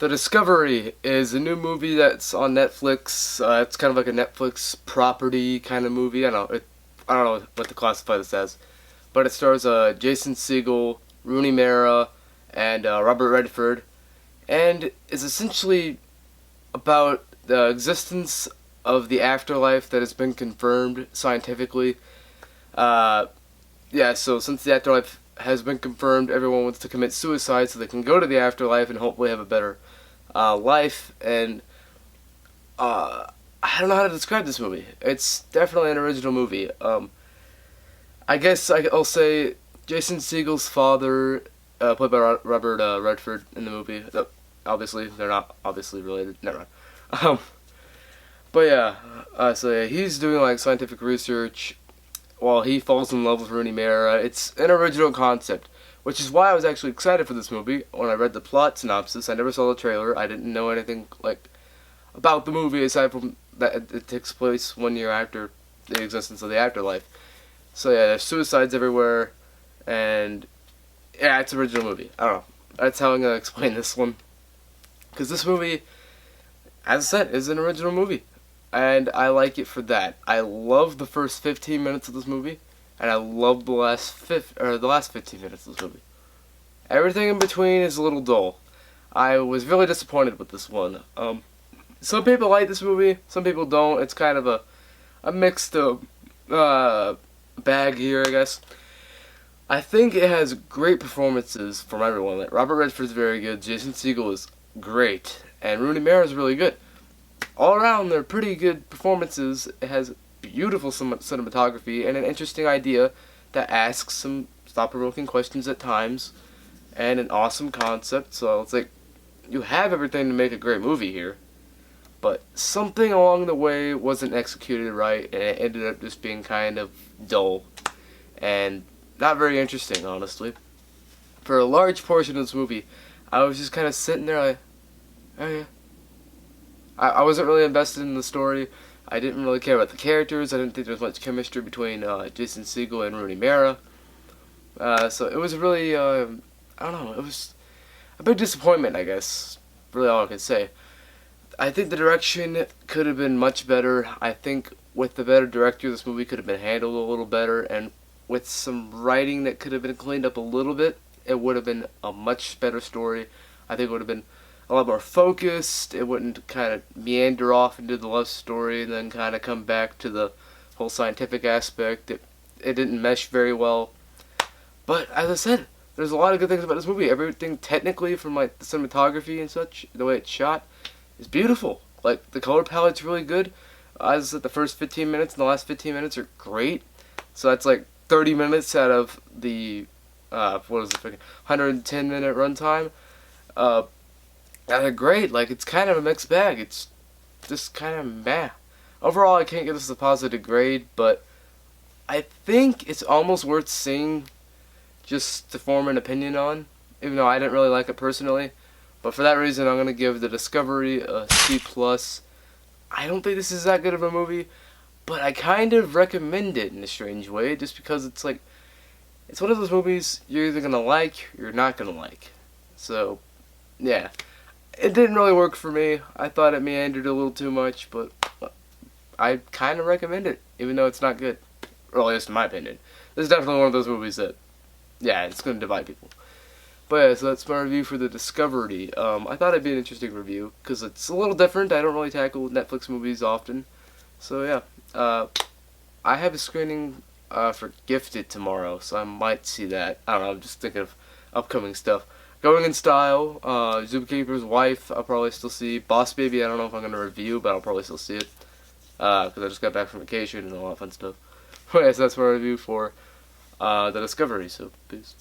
The Discovery is a new movie that's on Netflix. It's kind of like a Netflix property kind of movie. I don't know what to classify this as, but it stars Jason Segel, Rooney Mara, and Robert Redford, and is essentially about the existence of the afterlife that has been confirmed scientifically. Uh, yeah, so since the afterlife has been confirmed, everyone wants to commit suicide so they can go to the afterlife and hopefully have a better life. And I don't know how to describe this movie. It's definitely an original movie. I guess I'll say Jason Segel's father, played by Robert Redford in the movie. Obviously, they're not obviously related. Never mind. Um, but yeah, so yeah, he's doing like scientific research while he falls in love with Rooney Mara. It's an original concept, which is why I was actually excited for this movie. When I read the plot synopsis, I never saw the trailer. I didn't know anything like about the movie aside from that it takes place 1 year after the existence of the afterlife. So yeah, there's suicides everywhere, and yeah, it's an original movie. I don't know. That's how I'm gonna explain this one, because this movie, as I said, is an original movie, and I like it for that. I love the first 15 minutes of this movie, and I love the last 15 minutes of this movie. Everything in between is a little dull. I was really disappointed with this one. Some people like this movie, some people don't. It's kind of a mixed bag here, I guess. I think it has great performances from everyone. Like Robert Redford's very good, Jason Segel is great, and Rooney Mara is really good. All around, they're pretty good performances. It has beautiful cinematography and an interesting idea that asks some thought-provoking questions at times, and an awesome concept. So it's like you have everything to make a great movie here, but something along the way wasn't executed right, and it ended up just being kind of dull and not very interesting, honestly. For a large portion of this movie, I was just kind of sitting there like, oh yeah. I wasn't really invested in the story. I didn't really care about the characters. I didn't think there was much chemistry between Jason Segel and Rooney Mara. So it was really, I don't know, it was a big disappointment, I guess. Really all I can say. I think the direction could have been much better. I think with the better director, this movie could have been handled a little better, and with some writing that could have been cleaned up a little bit, it would have been a much better story. I think it would have been a lot more focused. It wouldn't kind of meander off into the love story and then kind of come back to the whole scientific aspect. It didn't mesh very well. But as I said, there's a lot of good things about this movie. Everything technically, from like the cinematography and such, the way it's shot, is beautiful. Like the color palette's really good. As I said, the first 15 minutes and the last 15 minutes are great. So that's like 30 minutes out of the 110-minute runtime. They're great. Like, it's kind of a mixed bag. It's just kind of meh. Overall, I can't give this a positive grade, but I think it's almost worth seeing just to form an opinion on, even though I didn't really like it personally. But for that reason, I'm going to give The Discovery a C+. I don't think this is that good of a movie, but I kind of recommend it in a strange way, just because it's like, it's one of those movies you're either going to like or you're not going to like. So, yeah. It didn't really work for me. I thought it meandered a little too much, but I kind of recommend it, even though it's not good. Or at least in my opinion. This is definitely one of those movies that, yeah, it's going to divide people. But yeah, so that's my review for The Discovery. I thought it'd be an interesting review, because it's a little different. I don't really tackle Netflix movies often. So yeah, I have a screening for Gifted tomorrow, so I might see that. I don't know, I'm just thinking of upcoming stuff. Going in Style, Zookeeper's Wife, I'll probably still see. Boss Baby, I don't know if I'm going to review, but I'll probably still see it. Because I just got back from vacation and a lot of fun stuff. But yeah, so that's my review for The Discovery, so peace.